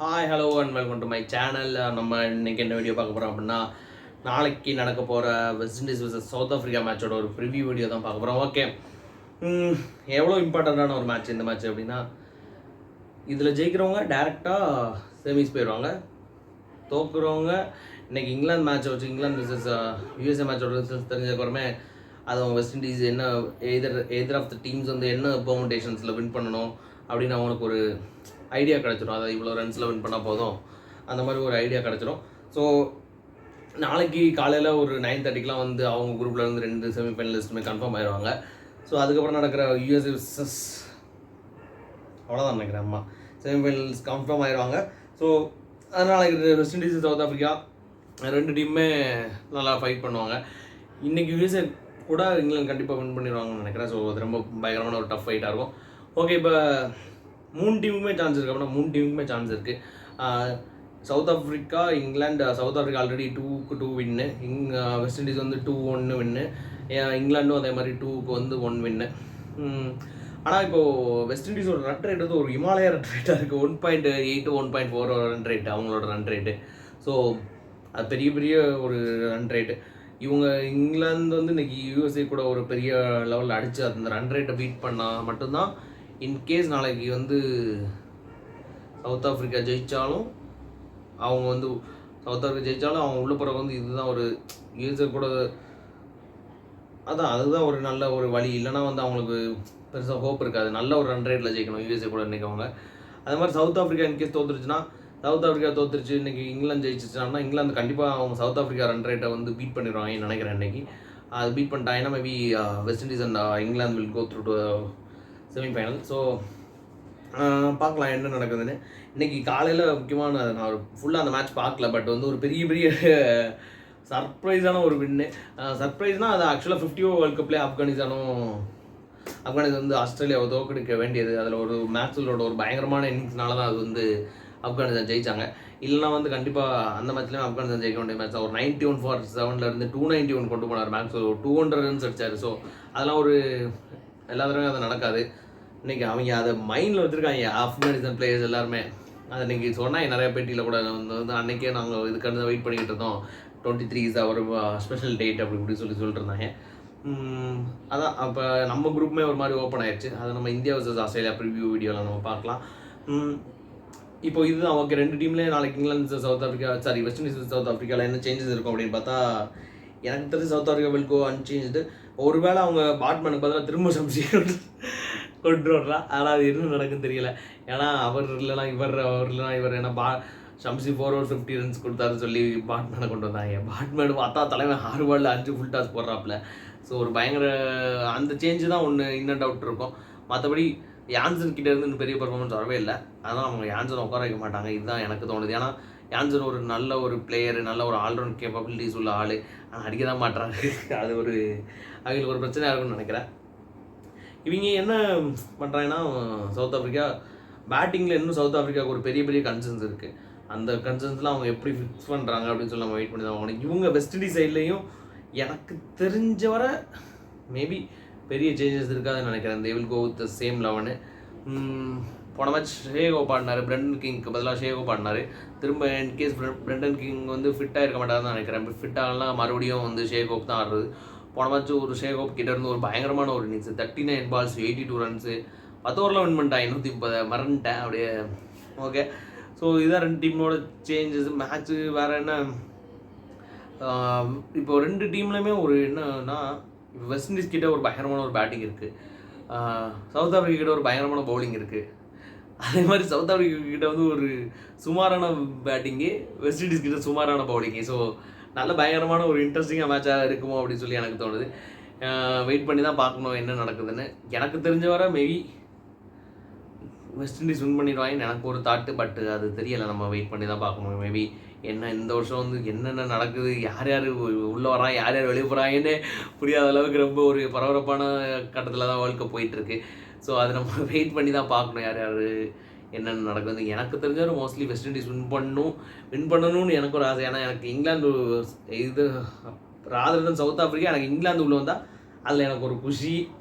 Hi hello and welcome to my channel. நம்ம இன்னைக்கு என்ன வீடியோ பார்க்க போகிறோம் அப்படின்னா, நாளைக்கு நடக்க போகிற West Indies vs South Africa மேட்சோட ஒரு ப்ரிவியூ வீடியோ தான் பார்க்க போகிறோம். ஓகே, எவ்வளோ இம்பார்ட்டண்ட்டான ஒரு மேட்ச் இந்த மேட்ச் அப்படின்னா, இதில் ஜெயிக்கிறவங்க டேரெக்டாக செமிஸ் போயிடுவாங்க. தோக்குறவங்க இன்றைக்கி இங்கிலாந்து மேட்சை வச்சு இங்கிலாந்து vs யூஎஸ்ஏ மேட்சோட ரிசல்ட்ஸ் தெரிஞ்சதுக்கப்புறமே அது அவங்க வெஸ்ட் இண்டீஸ் என்ன எதர் ஆஃப் த டீம்ஸ் வந்து என்ன பெர்முடேஷன்ஸில் வின் பண்ணணும் அப்படின்னு அவங்களுக்கு ஒரு ஐடியா கிடச்சிடும். அதாவது இவ்வளோ ரன்ஸில் வின் பண்ணால் போதும், அந்த மாதிரி ஒரு ஐடியா கிடச்சிடும். ஸோ நாளைக்கு காலையில் ஒரு 9:30 வந்து அவங்க குரூப்பில் இருந்து 2 செமிஃபைனலிஸ்ட்டுமே கன்ஃபார்ம் ஆயிடுவாங்க. ஸோ அதுக்கப்புறம் நடக்கிற யூஎஸ்ஏ விசஸ் அவ்வளோதான் நினைக்கிறேன். அம்மா செமிஃபைனல்ஸ் கன்ஃபார்ம் ஆயிடுவாங்க. ஸோ அதனால் வெஸ்ட் இண்டீஸ் சவுத் ஆஃப்ரிக்கா 2 டீமுமே நல்லா ஃபைட் பண்ணுவாங்க. இன்றைக்கி யூஎஸ்ஏ கூட இங்கிலாந்து கண்டிப்பாக வின் பண்ணிடுவாங்கன்னு நினைக்கிறேன். ஸோ அது ரொம்ப பயங்கரமான ஒரு டஃப் ஃபைட்டாக இருக்கும். ஓகே, இப்போ 3 டீமுக்குமே சான்ஸ் இருக்குது அப்படின்னா 3 டீமுக்குமே சான்ஸ் இருக்குது. South Africa England. South Africa already 2-2 வின்னு, வெஸ்ட் இண்டீஸ் வந்து 2-1 வின்னு, இங்கிலாண்டும் அதே மாதிரி 2க்கு வந்து 1 வின்னு. ஆனால் இப்போது வெஸ்ட் இண்டீஸோட ரன் ரேட் வந்து ஒரு இமாலய ரன் ரேட்டாக இருக்குது. 1.8 1.4 ரன் ரேட்டு அவங்களோட ரன் ரேட்டு. ஸோ அது பெரிய பெரிய ஒரு ரன் ரேட்டு. இவங்க இங்கிலாந்து வந்து இன்றைக்கி யூஎஸ்ஏ கூட ஒரு பெரிய லெவலில் அடித்து அந்த ரன் ரேட்டை பீட் பண்ணால் மட்டும்தான், இன்கேஸ் நாளைக்கு வந்து சவுத் ஆஃப்ரிக்கா ஜெயித்தாலும் அவங்க வந்து அவங்க உள்ள போகிற வந்து இதுதான் ஒரு யூஎஸ்ஏ கூட அதுதான் ஒரு நல்ல ஒரு வழி. இல்லைனா வந்து அவங்களுக்கு பெருசாக ஹோப் இருக்காது. நல்ல ஒரு ரன் ரேட்டில் ஜெயிக்கணும் யூஎஸ்ஏ கூட இன்றைக்கி அவங்க. அதே மாதிரி சவுத் ஆஃப்ரிக்கா இன்கேஸ் தோற்றுருச்சுன்னா, சவுத் ஆஃப்ரிக்கா தோற்றுருச்சு இன்றைக்கி இங்கிலாந்து ஜெயிச்சிச்சுன்னா, இங்கிலாந்து கண்டிப்பாக அவங்க சவுத் ஆஃப்ரிக்கா ரன் ரேட்டை வந்து பீட் பண்ணிடுவாங்கன்னு நினைக்கிறேன். இன்றைக்கி அது பீட் பண்ணிட்டாங்கன்னா maybe West Indies and England will go through to semifinal. So பார்க்கலாம் என்ன நடக்குதுன்னு. இன்றைக்கி காலையில் முக்கியமான நான் ஃபுல்லாக அந்த மேட்ச் பார்க்கல, பட் வந்து ஒரு பெரிய பெரிய சர்ப்ரைஸான ஒரு வின்னு. சர்ப்ரைஸ்னால் அது ஆக்சுவலாக 50 வேர்ல்ட் கப்லேயே ஆப்கானிஸ்தான் வந்து ஆஸ்திரேலியாவை தோக்கடிக்க வேண்டியது. அதில் ஒரு மேட்சோட ஒரு பயங்கரமான இன்னிங்ஸ்னால தான் அது வந்து ஆப்கானிஸ்தான் ஜெயித்தாங்க. இல்லைனா வந்து கண்டிப்பாக அந்த மேட்ச்லேயும் ஆப்கானிஸ்தான் ஜெயிக்க வேண்டிய மேட்ச். ஒரு 91 for 7 291 கொண்டு போனார் மேட்ச். ஒரு 200 runs அடித்தார். ஸோ அதெல்லாம் ஒரு எல்லா தடவையும் அது நடக்காது. இன்றைக்கி அவங்க அதை மைண்டில் வச்சுருக்காங்க ஆப்கானிஸ்தான் பிளேயர்ஸ் எல்லாருமே. அதை இன்றைக்கி சொன்னாங்க நிறைய பேட்டியில் கூட வந்து அன்றைக்கே நாங்கள் இதுக்காக வெயிட் பண்ணிக்கிட்டு இருந்தோம். 23 is ஒரு ஸ்பெஷல் டேட் அப்படி இப்படி சொல்லிட்டு இருந்தாங்க. அதான் அப்போ நம்ம குரூப்புமே ஒரு மாதிரி ஓப்பன் ஆயிடுச்சு. அதை நம்ம இந்தியா vs ஆஸ்திரேலியா ப்ரிவியூ வீடியோவில் நம்ம பார்க்கலாம். இப்போ இதுதான் ஓகே. 2 டீம்லேயே நாளைக்கு England South Africa West Indies South ஆஃப்ரிக்காவில் என்ன சேஞ்சஸ் இருக்கும் அப்படின்னு பார்த்தா, எனக்கு தெரிஞ்சு South Africa will go unchanged. ஒருவேளை அவங்க பேட்மேனுக்கு பதிலாக திரும்ப சம்சி கொண்டு வரலாம். ஆனால் அது என்ன நடக்குன்னு தெரியல. ஏன்னா அவர் இல்லைனா இவர் ஏன்னா ஷம்சி 4 over 50 runs கொடுத்தாருன்னு சொல்லி பேட்மேனை கொண்டு வந்தாங்க. பேட்மேன் பார்த்தா தலைவன் 6 balls 5 full toss போடுறாப்புல. ஸோ ஒரு பயங்கர அந்த சேஞ்சு தான் ஒன்று இன்னும் டவுட் இருக்கும். மற்றபடி யான்சன் கிட்டே இருந்து பெரிய பர்ஃபார்மன்ஸ் வரவே இல்லை. அதனால் அவங்க யான்சன் உட்கார வைக்க மாட்டாங்க. இதுதான் எனக்கு தோணுது. ஏன்னா யான்சன் ஒரு நல்ல ஒரு பிளேயரு, நல்ல ஒரு ஆல்ரவுண்ட் கேப்பபிலிட்டிஸ் உள்ள ஆள். ஆனால் அடிக்க தான் மாட்டுறாங்க. அது ஒரு அவங்களுக்கு ஒரு பிரச்சனையாக இருக்கும்னு நினைக்கிறேன். இவங்க என்ன பண்ணுறாங்கன்னா, சவுத் ஆஃப்ரிக்கா பேட்டிங்கில் இன்னும் சவுத் ஆஃப்ரிக்காவுக்கு ஒரு பெரிய பெரிய கன்சர்ன்ஸ் இருக்குது. அந்த கன்சர்ன்ஸ்லாம் அவங்க எப்படி ஃபிக்ஸ் பண்ணுறாங்க அப்படின்னு சொல்லி நம்ம வெயிட் பண்ணி தான் வாங்கணும். இவங்க வெஸ்ட் இண்டீஸ் சைட்லேயும் எனக்கு தெரிஞ்ச வர மேபி பெரிய சேஞ்சஸ் இருக்காதுன்னு நினைக்கிறேன். They will go with the same 11. போன மேட்ச் ஷேகோ பாடினார், பிரெண்டன் கிங்க்கு பதிலாக ஷேகோ பாடினார். திரும்ப இன்கேஸ் பிரெண்டன் கிங் வந்து ஃபிட்டாக இருக்க மாட்டாருன்னு நினைக்கிறேன். ஃபிட் ஆகலாம் மறுபடியும் வந்து ஷேகோப் தான் ஆடுறது. போன மேட்ச் ஒரு ஷேகோப் கிட்ட இருந்து ஒரு பயங்கரமான ஒரு இன்னிங்ஸ், 39 balls 82 runs 10 overல வின் பண்ணிட்டான். 130 மறந்துட்டேன் அப்படியே. ஓகே, ஸோ இதுதான் 2 டீமோட சேஞ்சஸ். மேட்ச்சு வேறு என்ன, இப்போ 2 டீம்லையுமே ஒரு என்னன்னா, இப்போ வெஸ்ட் இண்டீஸ் கிட்ட ஒரு பயங்கரமான ஒரு பேட்டிங் இருக்குது, சவுத் ஆஃப்ரிக்கா கிட்ட ஒரு பயங்கரமான பவுலிங் இருக்குது. அதே மாதிரி சவுத் ஆஃப்ரிக்கா கிட்ட வந்து ஒரு சுமாரான பேட்டிங்கு, வெஸ்ட் இண்டீஸ் கிட்ட சுமாரான பவுலிங்கு. ஸோ நல்ல பயங்கரமான ஒரு இன்ட்ரெஸ்டிங்காக மேட்சாக இருக்குமோ அப்படின்னு சொல்லி எனக்கு தோணுது. வெயிட் பண்ணி தான் பார்க்கணும் என்ன நடக்குதுன்னு. எனக்கு தெரிஞ்ச வர மேபி வெஸ்ட் இண்டீஸ் வின் பண்ணிடுவாங்கன்னு எனக்கு ஒரு தாட்டு. பட் அது தெரியலை, நம்ம வெயிட் பண்ணி தான் பார்க்கணும். மேபி என்ன இந்த வருஷம் வந்து என்னென்ன நடக்குது, யார் யார் உள்ளே வராங்க, யார் யார் வெளியே போகிறாங்கன்னு புரியாத அளவுக்கு ரொம்ப ஒரு பரபரப்பான கட்டத்தில் தான் வேர்ல்ட் கப் போயிட்டுருக்கு. ஸோ அதை நம்ம வெயிட் பண்ணி தான் பார்க்கணும் யார் யார் என்னென்ன நடக்குது. எனக்கு தெரிஞ்சவரை மோஸ்ட்லி வெஸ்ட் இண்டீஸ் வின் பண்ணணும்னு எனக்கு ஒரு ஆசை. ஏன்னா எனக்கு இங்கிலாந்து இது ராதர் தன் சவுத் ஆஃப்ரிக்கா, எனக்கு இங்கிலாந்து உள்ளே வந்தால் அதில் எனக்கு ஒரு குஷி,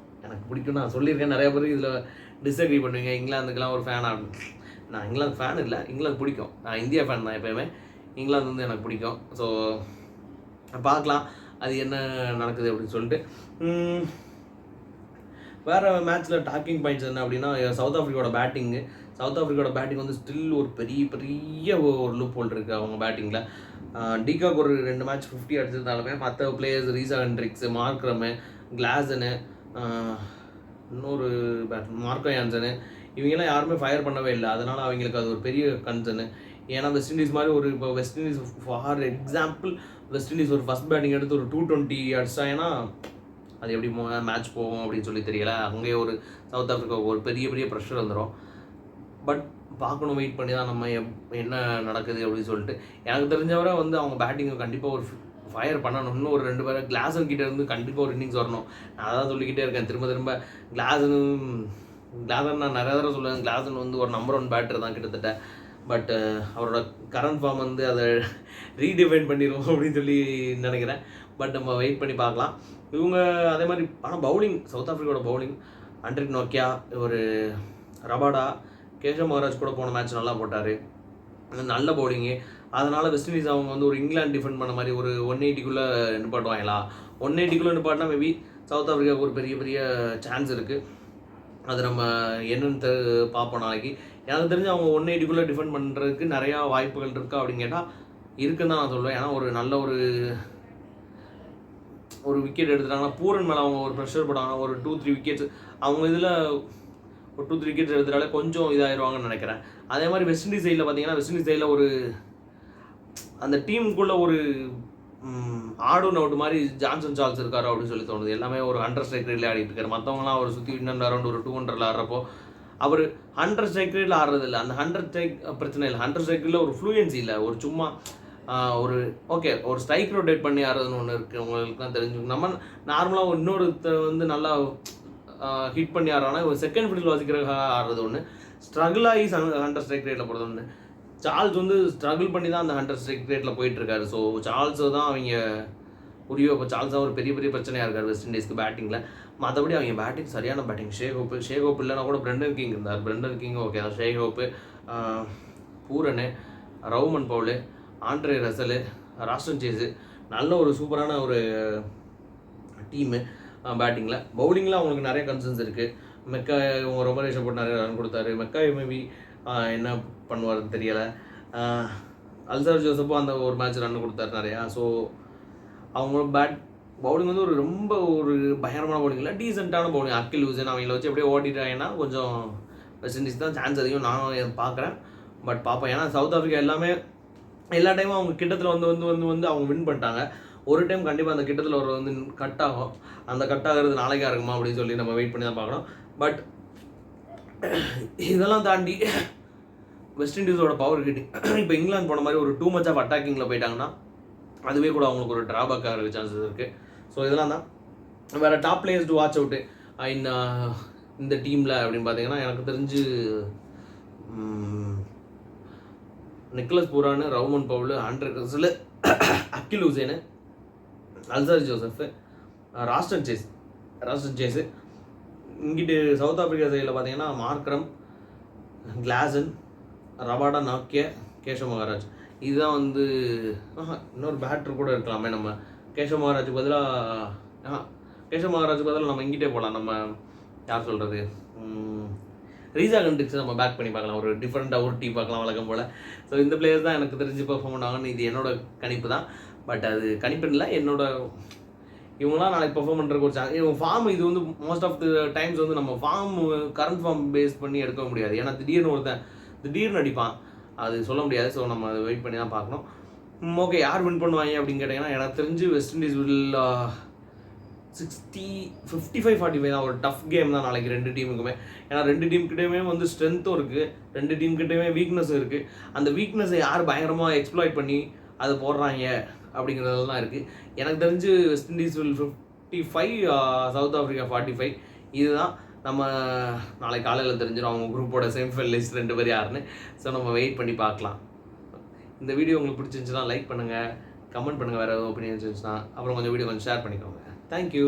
எனக்கு பிடிக்கும். நான் சொல்லியிருக்கேன் நிறைய பேர் இதில் டிஸ்அக்ரி பண்ணுவீங்க, இங்கிலாந்துக்கெலாம் ஒரு ஃபேன் ஆகும். நான் இங்கிலாந்து ஃபேன் இல்லை, இங்கிலாந்து பிடிக்கும். நான் இந்தியா ஃபேன் தான் எப்போயுமே. இங்கிலாந்து வந்து எனக்கு பிடிக்கும். ஸோ பார்க்கலாம் அது என்ன நடக்குது அப்படின்னு சொல்லிட்டு. வேறு மேட்ச்சில் டாக்கிங் பாயிண்ட்ஸ் என்ன அப்படின்னா, சவுத் ஆஃப்ரிக்காவோட பேட்டிங் வந்து ஸ்டில் ஒரு பெரிய ஒரு லூப் ஹோல் இருக்குது அவங்க பேட்டிங்கில். டிகாக் ஒரு 2 மேட்ச் 50 அடிச்சிருந்தாலுமே மற்ற பிளேயர்ஸ் ரீசா ஹெண்ட்ரிக்ஸு, மார்க்ரமு, கிளாசனு, இன்னொரு மார்க்கோ யான்சனு, இவங்கெல்லாம் யாருமே ஃபயர் பண்ணவே இல்லை. அதனால் அவங்களுக்கு அது ஒரு பெரிய கன்சர்னு. ஏன்னா வெஸ்ட் இண்டீஸ் மாதிரி இப்போ west Indies for example west Indies ஒரு ஃபஸ்ட் பேட்டிங் எடுத்து ஒரு 220 அடிச்சாங்கன்னா அது எப்படி மேட்ச் போகும் அப்படின்னு சொல்லி தெரியல. அங்கேயே ஒரு சவுத் ஆஃப்ரிக்கா ஒரு பெரிய ப்ரெஷர் வந்துடும். பட் பார்க்கணும், வெயிட் பண்ணி தான் நம்ம என்ன நடக்குது அப்படின்னு சொல்லிட்டு. எனக்கு தெரிஞ்சவரை வந்து அவங்க பேட்டிங்கை கண்டிப்பாக ஒரு ஃபயர் பண்ணணும். இன்னும் ஒரு 2 பேரை கிளாசன் கிட்டே இருந்து கண்டிப்பாக ஒரு இன்னிங்ஸ் வரணும். நான் அதான் சொல்லிக்கிட்டே இருக்கேன் திரும்ப கிளாசன் நான் நிறைய தடவை சொல்லுவேன். கிளாசன் வந்து ஒரு நம்பர் 1 பேட்டர் தான் கிட்டத்தட்ட. பட் அவரோட கரண்ட் ஃபார்ம் வந்து அதை ரீடிஃபைன் பண்ணிடுவோம் அப்படின்னு சொல்லி நினைக்கிறேன். பட் நம்ம வெயிட் பண்ணி பார்க்கலாம். இவங்க அதே மாதிரி ஆனால் பவுலிங், சவுத் ஆஃப்ரிக்காவோட பவுலிங், ஆண்ட்ரிக் நோக்கியா, ஒரு ரபாடா, கேஷவ் மகாராஜ் கூட போன மேட்ச் நல்லா போட்டார், நல்ல பவுலிங்கு. அதனால் வெஸ்ட் இண்டீஸ் அவங்க வந்து ஒரு இங்கிலாந்து டிஃபெண்ட் பண்ண மாதிரி ஒரு 180க்குள்ளே நிப்பாட்டுவாங்களா. 180க்குள்ளே நிப்பாட்டினா மேபி சவுத் ஆஃப்ரிக்காவுக்கு ஒரு பெரிய சான்ஸ் இருக்குது. அது நம்ம என்னென்னு பார்ப்போம் நாளைக்கு. எனக்கு தெரிஞ்சு அவங்க 180க்குள்ளே டிஃபெண்ட் பண்ணுறதுக்கு நிறையா வாய்ப்புகள் இருக்கா அப்படின்னு கேட்டால் இருக்குன்னு தான் நான் சொல்லுவேன். ஏன்னா ஒரு நல்ல ஒரு விக்கெட் எடுத்துட்டாங்கன்னா பூரன் மேலே அவங்க ஒரு ப்ரெஷர் போட்டாங்கன்னா ஒரு 2-3 விக்கெட்ஸ் அவங்க இதில் ஒரு 2-3 விக்கெட்ஸ் எடுத்துட்டாலே கொஞ்சம் இதாகிடுவாங்கன்னு நினைக்கிறேன். அதே மாதிரி வெஸ்ட் இண்டீஸ் சைடில் பார்த்தீங்கன்னா வெஸ்ட் இண்டீஸ் சைடில் ஒரு அந்த டீமுக்குள்ளே ஒரு ஆட் அண்ட் அவுட் மாதிரி ஜான்சன் சார்ல்ஸ் இருக்காரு அப்படின்னு சொல்லி தோணுது. எல்லாமே ஒரு 100 ஸ்ட்ரைக் ரேட்லேயே ஆடிட்டு இருக்காரு. மற்றவங்களாம் அவர் சுற்றி இன்னும் அரௌண்ட் ஒரு 200 ஆடுறப்போ அவர் 100 ஸ்ட்ரைக் ரேட்டில் ஆடுறது இல்லை. அந்த 100 ஸ்ட்ரைக் பிரச்சனை இல்லை. 100 ஸ்ட்ரைக் ரேட்டில் ஒரு ஃப்ளூயன்சி இல்லை. ஒரு சும்மா ஒரு ஓகே ஒரு ஸ்ட்ரைக் ரொட்டேட் பண்ணி ஆடுறதுன்னு ஒன்று இருக்குது. உங்களுக்கு தான் தெரிஞ்சுக்கணும். நம்ம நார்மலாக இன்னொருத்தர் வந்து நல்லா ஹிட் பண்ணி ஆடுறாங்கன்னா ஒரு செகண்ட் ஃபீல்டில் வசிக்கிறதுக்காக ஆடுறது ஒன்று, ஸ்ட்ரகிள் ஆகி 100 ஸ்ட்ரைக் ரேட்டில் போடுறது ஒன்று. சார்ல்ஸ் வந்து ஸ்ட்ரகிள் பண்ணி தான் அந்த 100 ஸ்ட்ரைக் ரேட்டில் போயிட்டுருக்காரு. ஸோ சார்ல்ஸை தான் அவங்க இப்போ சார்ல்ஸ் தான் ஒரு பெரிய பிரச்சனையாக இருக்கார் வெஸ்ட் இண்டீஸ்க்கு பேட்டிங்கில். மற்றபடி அவங்க பேட்டிங் சரியான பேட்டிங். ஷேகோப் இல்லைனா கூட பிரெண்டன் கிங் இருந்தார். பிரெண்டன் கிங் ஓகே தான். Shai Hope, Pooran, Rovman Powell, Andre Russell, Roston Chase, நல்ல ஒரு சூப்பரான ஒரு டீமு பேட்டிங்கில். பவுலிங்கில் அவங்களுக்கு நிறைய கன்சர்ன்ஸ் இருக்குது. மெக்காய் இவங்க ரொம்ப போட்டு நிறைய ரன் கொடுத்தாரு. மெக்காய் மேபி என்ன பண்ணுவார்னு தெரியலை. அல்சார் ஜோசப்பும் அந்த ஒரு மேட்ச் ரன் கொடுத்தாரு நிறையா. ஸோ அவங்களோட பவுலிங் வந்து ரொம்ப பயங்கரமான பவுலிங் இல்லை, டீசெண்டான பவுலிங். அக்கில் ஹுசேன் அவங்கள வச்சு அப்படியே ஓட்டிட்டாங்கன்னா கொஞ்சம் வெஸ்ட் இண்டீஸ் தான் சான்ஸ் அதிகம் நான் பார்க்குறேன். பட் பார்ப்போம். ஏன்னா சவுத் ஆஃப்ரிக்கா எல்லா டைமும் அவங்க கிட்டத்தில் வந்து அவங்க வின் பண்ணிட்டாங்க. ஒரு டைம் கண்டிப்பாக அந்த கிட்டத்தில் ஒரு வந்து கட் ஆகும். அந்த கட் ஆகிறது நாளைக்கா இருக்குமா அப்படின்னு சொல்லி நம்ம வெயிட் பண்ணி தான் பார்க்கணும். பட் இதெல்லாம் தாண்டி வெஸ்ட் இண்டீஸோட பவர் ஹிட்டிங் இப்போ இங்கிலாந்து போன மாதிரி ஒரு டூ மச் ஆஃப் அட்டாக்கிங்கில் போயிட்டாங்கன்னா அதுவே கூட அவங்களுக்கு ஒரு ட்ராபேக்காக இருக்க சான்சஸ் இருக்குது. ஸோ இதெல்லாம் தான் வேறு top players to watch out இந்த டீமில் அப்படின்னு பார்த்தீங்கன்னா எனக்கு தெரிஞ்சு Nicholas Pooran, Rovman Powell, Andre Russell, Akeal Hosein, Alzarri Joseph, Roston Chase. இங்கிட்டு சவுத் ஆஃப்ரிக்கா சைடில் பார்த்தீங்கன்னா மார்க்ரம், கிளாசன், ரபாடா, நாக்கிய, கேஷவ் மகாராஜ். இதுதான் வந்து இன்னொரு பேட்டர் கூட இருக்கலாமே. நம்ம கேஷவ் மகாராஜுக்கு பதிலாக நம்ம இங்கிட்டே போகலாம். நம்ம யார் சொல்கிறது, ரீசா ஹெண்ட்ரிக்ஸ் நம்ம பேக் பண்ணி பார்க்கலாம். ஒரு டிஃப்ரெண்ட்டாக ஒரு டீம் பார்க்கலாம் வழக்கம் போல். ஸோ இந்த பிளேயர்ஸ் தான் எனக்கு தெரிஞ்சு பெர்ஃபார்ம் பண்ணுவாங்கன்னு இது என்னோட கணிப்பு தான். பட் அது கணிப்பு இல்லை, இவங்களாம் நாளைக்கு பெர்ஃபார்ம் பண்ணுறதுக்கு ஒரு சான்ஸ். இவங்க ஃபார்ம் இது வந்து மோஸ்ட் ஆஃப் த டைம்ஸ் வந்து நம்ம கரண்ட் ஃபார்ம் பேஸ் பண்ணி எடுக்க முடியாது. ஏன்னா திடீர்னு அடிப்பான், அது சொல்ல முடியாது. ஸோ நம்ம அதை வெயிட் பண்ணி தான் பார்க்கணும். ஓகே, யார் வின் பண்ணுவாங்க அப்படின்னு கேட்டிங்கன்னா எனக்கு தெரிஞ்சு வெஸ்ட் இண்டீஸ் வில் 55-45 தான். ஒரு டஃப் கேம் தான் நாளைக்கு ரெண்டு டீமுக்குமே. ஏன்னா ரெண்டு டீம்கிட்டையுமே வந்து ஸ்ட்ரென்த்தும் இருக்குது, ரெண்டு டீம்கிட்டையுமே வீக்னஸும் இருக்குது. அந்த வீக்னஸை யார் பயங்கரமாக எக்ஸ்ப்ளாய்ட் பண்ணி அதை போடுறாங்க அப்படிங்கிறதெல்லாம் இருக்குது. எனக்கு தெரிஞ்சு west Indies will 55, south Africa 45. இதுதான் நம்ம நாளைக்கு காலையில் தெரிஞ்சிடும் அவங்க குரூப்போட செமிஃபைனல் லிஸ்ட் 2 பேர் யாருன்னு. ஸோ நம்ம வெயிட் பண்ணி பார்க்கலாம். இந்த வீடியோ உங்களுக்கு பிடிச்சிருந்துச்சுன்னா லைக் பண்ணுங்கள், கமெண்ட் பண்ணுங்கள். வேறு ஏதாவது ஒப்பீனியன்ஸ் இருந்துச்சுன்னா அப்புறம் கொஞ்சம் வீடியோ ஷேர் பண்ணிக்கோங்க. தேங்க்யூ.